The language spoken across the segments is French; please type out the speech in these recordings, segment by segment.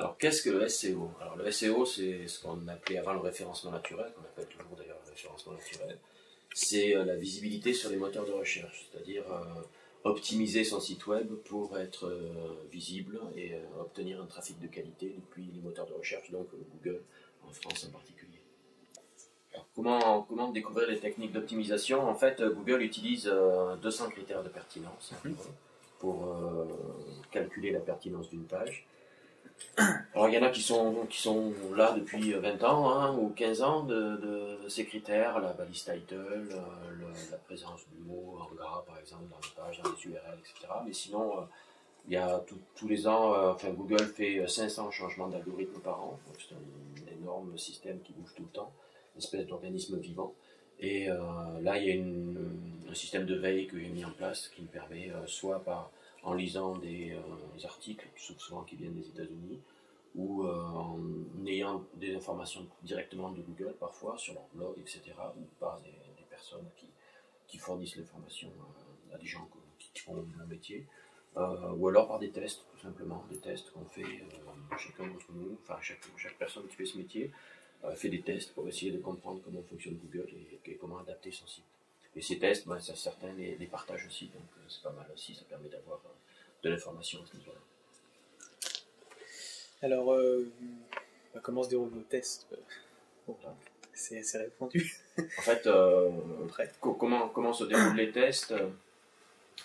Alors, qu'est-ce que le SEO? Alors, le SEO, c'est ce qu'on appelait avant le référencement naturel, qu'on appelle toujours d'ailleurs le référencement naturel. C'est la visibilité sur les moteurs de recherche, c'est-à-dire optimiser son site web pour être visible et obtenir un trafic de qualité depuis les moteurs de recherche, donc Google, en France en particulier. Alors, comment découvrir les techniques d'optimisation? En fait, Google utilise 200 critères de pertinence pour calculer la pertinence d'une page. Alors il y en a qui sont là depuis 20 ans hein, ou 15 ans de ces critères, la balise title, la présence du mot en gras par exemple dans les pages, dans les URL, etc. Mais sinon, il y a tous les ans, Google fait 500 changements d'algorithme par an, donc c'est un énorme système qui bouge tout le temps, une espèce d'organisme vivant. Et là, il y a un système de veille que j'ai mis en place qui me permet, en lisant des articles, souvent qui viennent des États-Unis, ou en ayant des informations directement de Google, parfois, sur leur blog, etc., ou par des personnes qui fournissent l'information à des gens qui font mon métier, ou alors par des tests, tout simplement, des tests qu'on fait chacun d'entre nous, enfin chaque personne qui fait ce métier fait des tests pour essayer de comprendre comment fonctionne Google et comment adapter son site. Et ces tests, certains les partagent aussi, donc c'est pas mal aussi, ça permet d'avoir de l'information à ce niveau-là. Alors, comment se déroulent vos tests? Bon, c'est assez répandu. En fait, comment se déroulent les tests?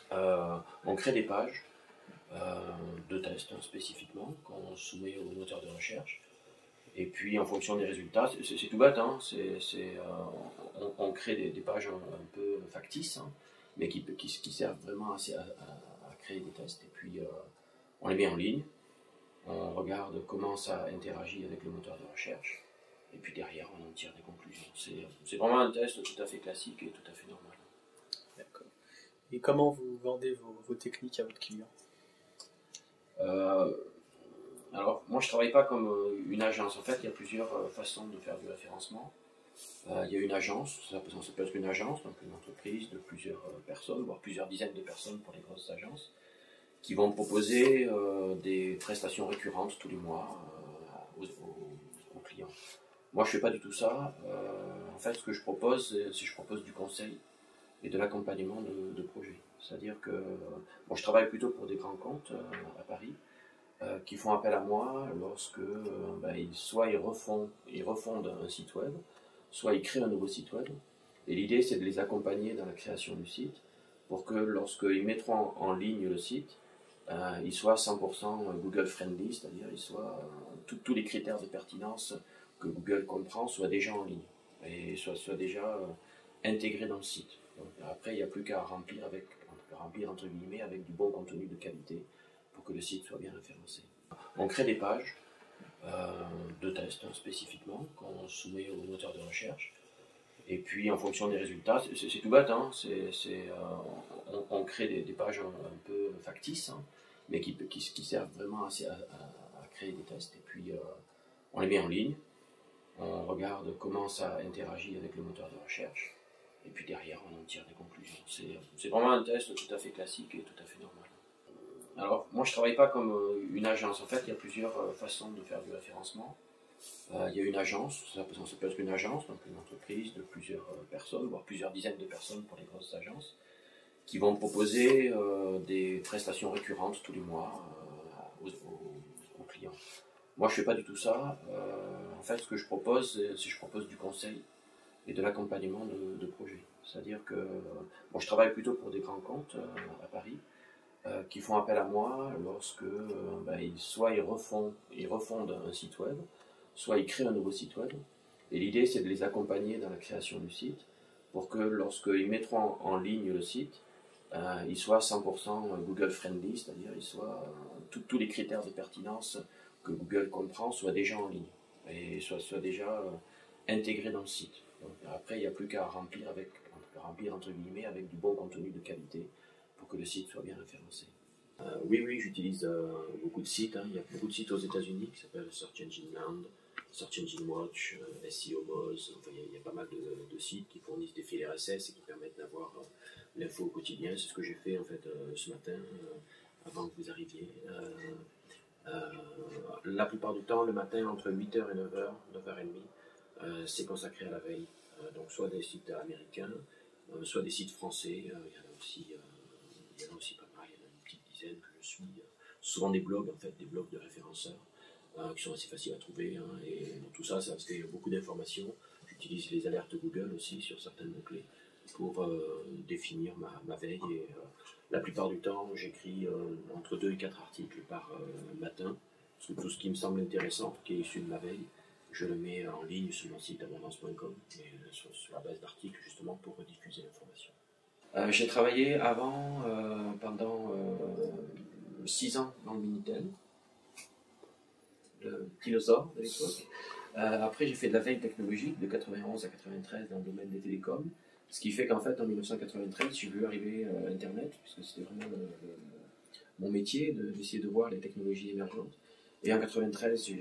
On crée des pages de tests spécifiquement qu'on soumet au moteur de recherche. Et puis en fonction des résultats, c'est tout bête, hein, on crée des pages un peu factices, hein, mais qui servent vraiment à créer des tests. Et puis on les met en ligne, on regarde comment ça interagit avec le moteur de recherche, et puis derrière on en tire des conclusions. C'est vraiment un test tout à fait classique et tout à fait normal. D'accord. Et comment vous vendez vos techniques à votre client? Alors, moi, je ne travaille pas comme une agence. En fait, il y a plusieurs façons de faire du référencement. Il y a une agence, ça peut être une agence, donc une entreprise de plusieurs personnes, voire plusieurs dizaines de personnes pour les grosses agences, qui vont proposer des prestations récurrentes tous les mois aux clients. Moi, je ne fais pas du tout ça. En fait, ce que je propose, c'est que je propose du conseil et de l'accompagnement de projets. C'est-à-dire que je travaille plutôt pour des grands comptes à Paris, qui font appel à moi lorsque soit ils refondent un site web, soit ils créent un nouveau site web. Et l'idée, c'est de les accompagner dans la création du site pour que lorsqu'ils mettront en ligne le site, il soit 100% Google friendly, c'est-à-dire tous les critères de pertinence que Google comprend soient déjà en ligne et soient déjà intégrés dans le site. Donc, après, il n'y a plus qu'à remplir entre guillemets avec du bon contenu de qualité pour que le site soit bien référencé. On crée des pages de tests spécifiquement qu'on soumet au moteur de recherche. Et puis en fonction des résultats, c'est tout bête, hein, on crée des pages un peu factices, hein, mais qui servent vraiment à créer des tests. Et puis on les met en ligne, on regarde comment ça interagit avec le moteur de recherche. Et puis derrière, on en tire des conclusions. C'est vraiment un test tout à fait classique et tout à fait normal. Alors, moi, je ne travaille pas comme une agence. En fait, il y a plusieurs façons de faire du référencement. Il y a une agence, ça peut être une agence, donc une entreprise de plusieurs personnes, voire plusieurs dizaines de personnes pour les grosses agences, qui vont proposer des prestations récurrentes tous les mois aux clients. Moi, je ne fais pas du tout ça. En fait, ce que je propose, c'est que je propose du conseil et de l'accompagnement de projets. C'est-à-dire que je travaille plutôt pour des grands comptes à Paris, qui font appel à moi lorsque soit ils refondent un site web, soit ils créent un nouveau site web. Et l'idée, c'est de les accompagner dans la création du site pour que lorsqu'ils mettront en ligne le site, il soit 100% Google friendly, c'est-à-dire tous les critères de pertinence que Google comprend soient déjà en ligne et soient déjà intégrés dans le site. Donc, après, il n'y a plus qu'à remplir entre guillemets avec du bon contenu de qualité pour que le site soit bien référencé. Oui, j'utilise beaucoup de sites. Hein. Il y a beaucoup de sites aux États-Unis qui s'appellent Search Engine Land, Search Engine Watch, SEO Moz. Enfin, il y a pas mal de sites qui fournissent des fils RSS et qui permettent d'avoir l'info au quotidien. C'est ce que j'ai fait en fait ce matin avant que vous arriviez. La plupart du temps, le matin, entre 8h et 9h, 9h30, c'est consacré à la veille. Donc soit des sites américains, soit des sites français. Il y en a aussi, pas mal, il y en a une petite dizaine que je suis. Souvent des blogs, en fait, des blogs de référenceurs, qui sont assez faciles à trouver. Et dans tout ça, ça fait beaucoup d'informations. J'utilise les alertes Google aussi sur certains mots-clés pour définir ma veille. Et la plupart du temps, j'écris entre 2 et 4 articles par matin. Parce que tout ce qui me semble intéressant, qui est issu de ma veille, je le mets en ligne sur mon site abondance.com, sur la base d'articles justement pour rediffuser l'information. J'ai travaillé avant, pendant 6 ans dans le Minitel, le dinosaure de l'époque. Après, j'ai fait de la veille technologique de 91 à 93 dans le domaine des télécoms. Ce qui fait qu'en fait, en 1993, j'ai vu arriver Internet, puisque c'était vraiment mon métier d'essayer de voir les technologies émergentes. Et en 93,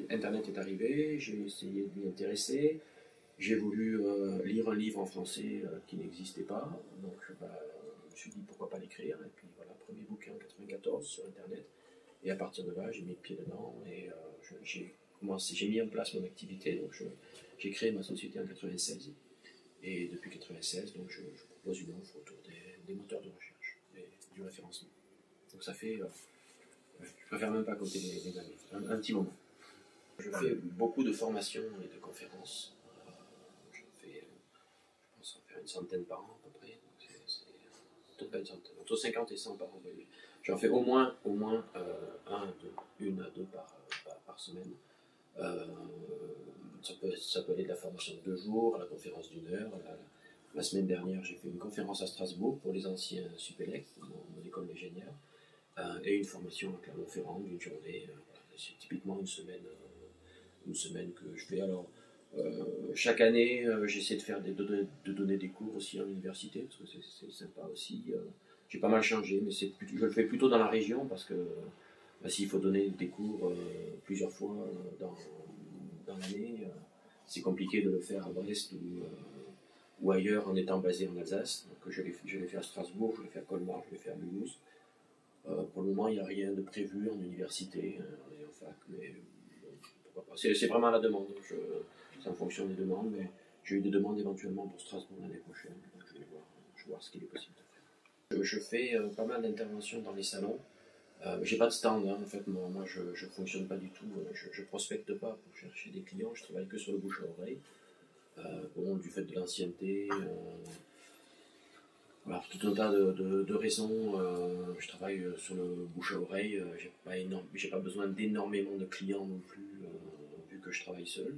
Internet est arrivé, j'ai essayé de m'y intéresser. J'ai voulu lire un livre en français qui n'existait pas, donc je me suis dit pourquoi pas l'écrire. Et puis voilà, premier bouquin en 94 sur Internet. Et à partir de là, j'ai mis le pied dedans et j'ai mis en place mon activité. Donc j'ai créé ma société en 96. Et depuis 96, donc je propose une offre autour des moteurs de recherche et du référencement. Donc ça fait, je préfère même pas compter les années, un petit moment. Je fais beaucoup de formations et de conférences. Je pense en faire une centaine par an à peu près. Peut-être pas une centaine, entre 50 et 100 par an. J'en fais au moins une à deux par semaine. Ça peut aller de la formation de 2 jours à la conférence d'1 heure. La semaine dernière, j'ai fait une conférence à Strasbourg pour les anciens Supélec, mon école d'ingénieur, et une formation à Clermont-Ferrand d'une journée. C'est typiquement une semaine que je fais. Alors, chaque année, j'essaie de donner des cours aussi en université, parce que c'est sympa aussi. J'ai pas mal changé, mais je le fais plutôt dans la région, parce que s'il faut donner des cours plusieurs fois dans l'année, c'est compliqué de le faire à Brest ou ailleurs en étant basé en Alsace. Donc je l'ai fait à Strasbourg, je l'ai fait à Colmar, je l'ai fait à Mulhouse. Pour le moment, il n'y a rien de prévu en université et en fac, mais pourquoi pas. C'est vraiment à la demande. C'est en fonction des demandes, mais j'ai eu des demandes éventuellement pour Strasbourg l'année prochaine. Donc je vais voir ce qu'il est possible de faire. Je fais pas mal d'interventions dans les salons. J'ai pas de stand, en fait, moi je fonctionne pas du tout, je prospecte pas pour chercher des clients, je travaille que sur le bouche à oreille. Du fait de l'ancienneté, voilà, tout un tas de raisons, je travaille sur le bouche à oreille, j'ai pas besoin d'énormément de clients non plus, vu que je travaille seul.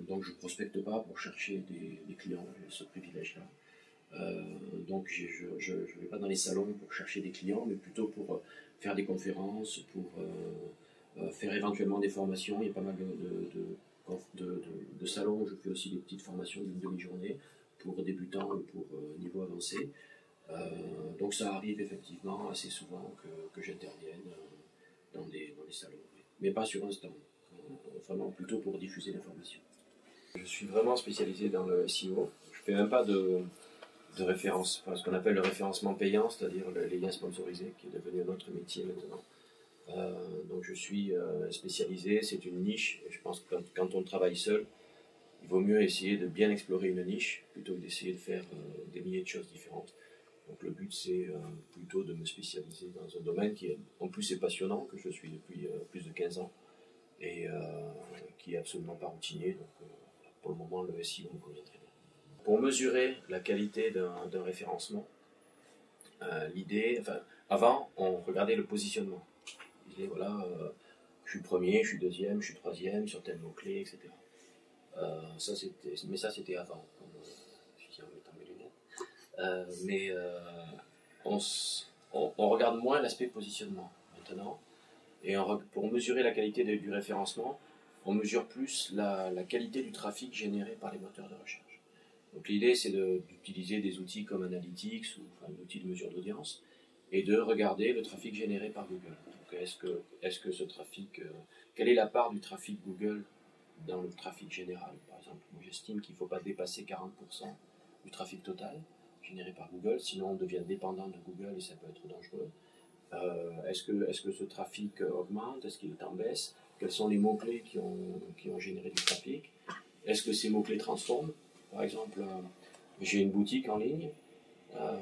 Donc je prospecte pas pour chercher des clients, j'ai ce privilège-là. Donc je ne vais pas dans les salons pour chercher des clients, mais plutôt pour faire des conférences, pour faire éventuellement des formations. Il y a pas mal de salons où je fais aussi des petites formations d'une demi-journée pour débutants ou pour niveau avancé. Donc ça arrive effectivement assez souvent que j'intervienne dans des salons, mais pas sur un stand, vraiment plutôt pour diffuser l'information. Je suis vraiment spécialisé dans le SEO. Je ne fais même pas de référence, enfin, ce qu'on appelle le référencement payant, c'est-à-dire les liens sponsorisés, qui est devenu notre métier maintenant. Donc je suis spécialisé, c'est une niche, et je pense que quand on travaille seul, il vaut mieux essayer de bien explorer une niche, plutôt que d'essayer de faire des milliers de choses différentes. Donc le but c'est plutôt de me spécialiser dans un domaine qui en plus est passionnant, que je suis depuis plus de 15 ans, et qui est absolument pas routinier, donc pour le moment le SEO me convient très bien. Pour mesurer la qualité d'un référencement, avant, on regardait le positionnement. On disait, voilà, je suis premier, je suis deuxième, je suis troisième, sur tel mot-clé, etc. Mais ça, c'était avant, je suis en mettant mes lunettes. On regarde moins l'aspect positionnement maintenant. Et pour mesurer la qualité du référencement, on mesure plus la qualité du trafic généré par les moteurs de recherche. Donc l'idée, c'est d'utiliser des outils comme Analytics ou un outil de mesure d'audience et de regarder le trafic généré par Google. Donc est-ce que ce trafic, quelle est la part du trafic Google dans le trafic général? Par exemple, moi j'estime qu'il ne faut pas dépasser 40% du trafic total généré par Google, sinon on devient dépendant de Google et ça peut être dangereux. Est-ce que ce trafic augmente? Est-ce qu'il est en baisse? Quels sont les mots-clés qui ont généré du trafic? Est-ce que ces mots-clés transforment? Par exemple, j'ai une boutique en ligne, euh,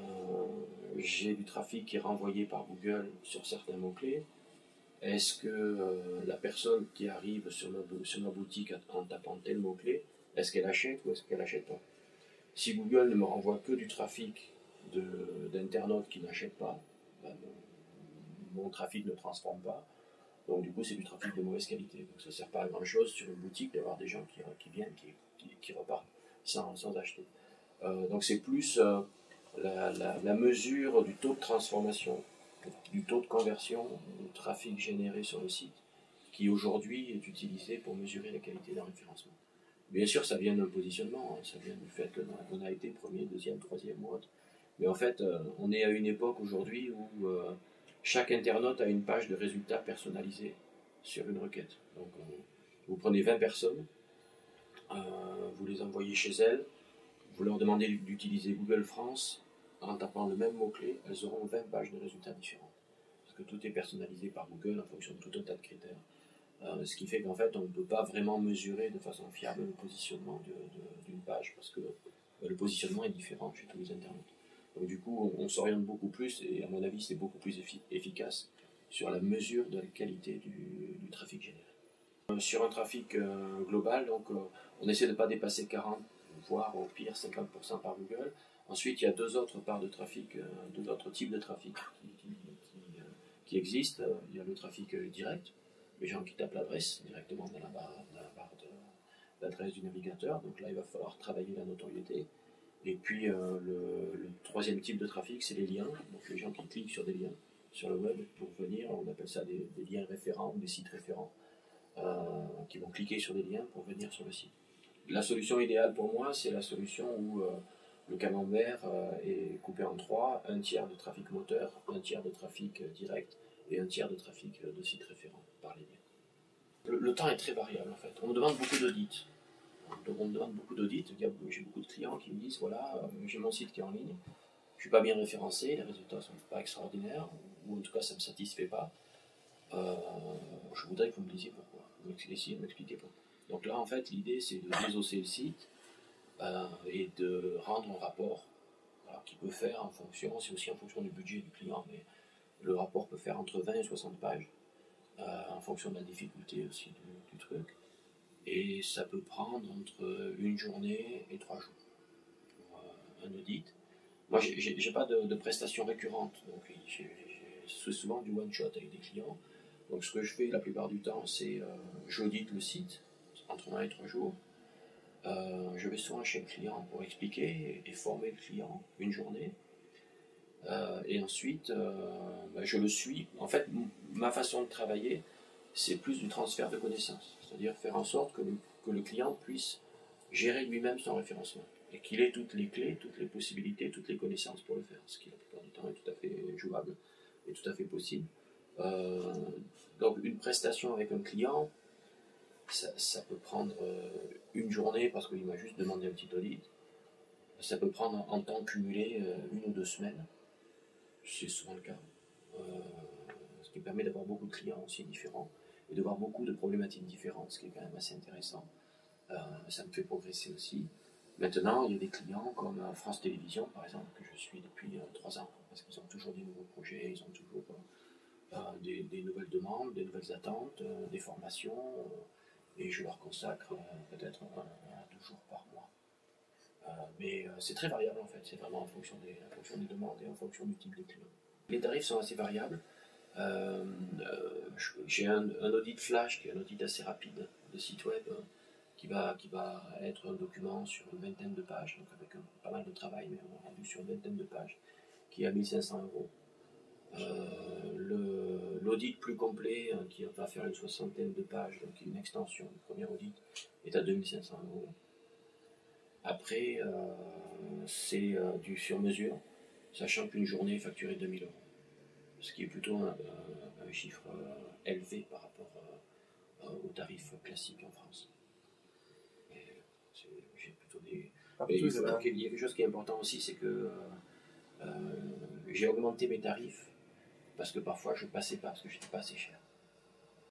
j'ai du trafic qui est renvoyé par Google sur certains mots-clés. Est-ce que la personne qui arrive sur ma boutique en tapant tel mot-clé, est-ce qu'elle achète ou est-ce qu'elle n'achète pas? Si Google ne me renvoie que du trafic d'internautes qui n'achètent pas, ben, mon trafic ne transforme pas. Donc du coup, c'est du trafic de mauvaise qualité. Donc ça ne sert pas à grand-chose sur une boutique d'avoir des gens qui viennent, qui repartent sans acheter. Donc c'est plus la mesure du taux de transformation, du taux de conversion, du trafic généré sur le site, qui aujourd'hui est utilisé pour mesurer la qualité d'un référencement. Bien sûr, ça vient d'un positionnement, ça vient du fait qu'on a été premier, deuxième, troisième ou autre. Mais en fait, on est à une époque aujourd'hui où chaque internaute a une page de résultats personnalisée sur une requête. Donc, vous prenez 20 personnes, vous les envoyez chez elles, vous leur demandez d'utiliser Google France en tapant le même mot-clé, elles auront 20 pages de résultats différentes. Parce que tout est personnalisé par Google en fonction de tout un tas de critères. Ce qui fait qu'en fait, on ne peut pas vraiment mesurer de façon fiable le positionnement d'une page, parce que le positionnement est différent chez tous les internautes. Donc du coup, on s'oriente beaucoup plus, et à mon avis, c'est beaucoup plus efficace sur la mesure de la qualité du trafic généré. Sur un trafic global, donc on essaie de ne pas dépasser 40, voire au pire 50% par Google. Ensuite, il y a deux autres parts de trafic, deux autres types de trafic qui existent. Il y a le trafic direct, les gens qui tapent l'adresse directement dans la barre d'adresse du navigateur. Donc là, il va falloir travailler la notoriété. Et puis le troisième type de trafic, c'est les liens. Donc les gens qui cliquent sur des liens sur le web pour venir, on appelle ça des liens référents ou des sites référents, qui vont cliquer sur des liens pour venir sur le site. La solution idéale pour moi, c'est la solution où le camembert est coupé en trois, un tiers de trafic moteur, un tiers de trafic direct et un tiers de trafic de site référent par les liens. Le temps est très variable en fait. On me demande beaucoup d'audits. On me demande beaucoup d'audits. J'ai beaucoup de clients qui me disent voilà, j'ai mon site qui est en ligne, je ne suis pas bien référencé, les résultats ne sont pas extraordinaires, ou en tout cas ça ne me satisfait pas. Je voudrais que vous me disiez pourquoi. Vous essayez de m'expliquer pourquoi. Donc là, en fait, l'idée, c'est de désosser le site et de rendre un rapport qui peut faire en fonction, c'est aussi en fonction du budget du client, mais le rapport peut faire entre 20 et 60 pages, en fonction de la difficulté aussi du truc. Et ça peut prendre entre une journée et 3 jours pour un audit. Moi, j'ai pas de prestations récurrentes, donc c'est souvent du one-shot avec des clients. Donc ce que je fais la plupart du temps, c'est j'audite le site entre 1 et 3 jours. Je vais souvent chez le client pour expliquer et former le client une journée. Et ensuite, je le suis. En fait, ma façon de travailler, c'est plus du transfert de connaissances. C'est-à-dire faire en sorte que le client puisse gérer lui-même son référencement. Et qu'il ait toutes les clés, toutes les possibilités, toutes les connaissances pour le faire. Ce qui, la plupart du temps, est tout à fait jouable et tout à fait possible. Donc une prestation avec un client, ça peut prendre une journée parce qu'il m'a juste demandé un petit audit. Ça peut prendre en temps cumulé 1 ou 2 semaines. C'est souvent le cas. Ce qui permet d'avoir beaucoup de clients aussi différents et de voir beaucoup de problématiques différentes, ce qui est quand même assez intéressant. Ça me fait progresser aussi. Maintenant, il y a des clients comme France Télévisions, par exemple, que je suis depuis 3 ans, parce qu'ils ont toujours des nouveaux projets, ils ont toujours des nouvelles demandes, des nouvelles attentes, des formations, et je leur consacre peut-être 1 à 2 jours par mois. Mais c'est très variable en fait, c'est vraiment en fonction des demandes et en fonction du type de client. Les tarifs sont assez variables. J'ai un audit flash, qui est un audit assez rapide de site web, qui va être un document sur une vingtaine de pages, donc avec pas mal de travail, mais on a rendu sur une vingtaine de pages, qui est à 1 500 €. L'audit plus complet, qui va faire une 60aine de pages, donc une extension du premier audit, est à 2 500 €. Après, c'est du sur-mesure, sachant qu'une journée est facturée 2 000 €, ce qui est plutôt un chiffre élevé par rapport aux tarifs classiques en France. J'ai plutôt des... Il y a quelque chose qui est important aussi, c'est que j'ai augmenté mes tarifs parce que parfois je ne passais pas parce que j'étais pas assez cher.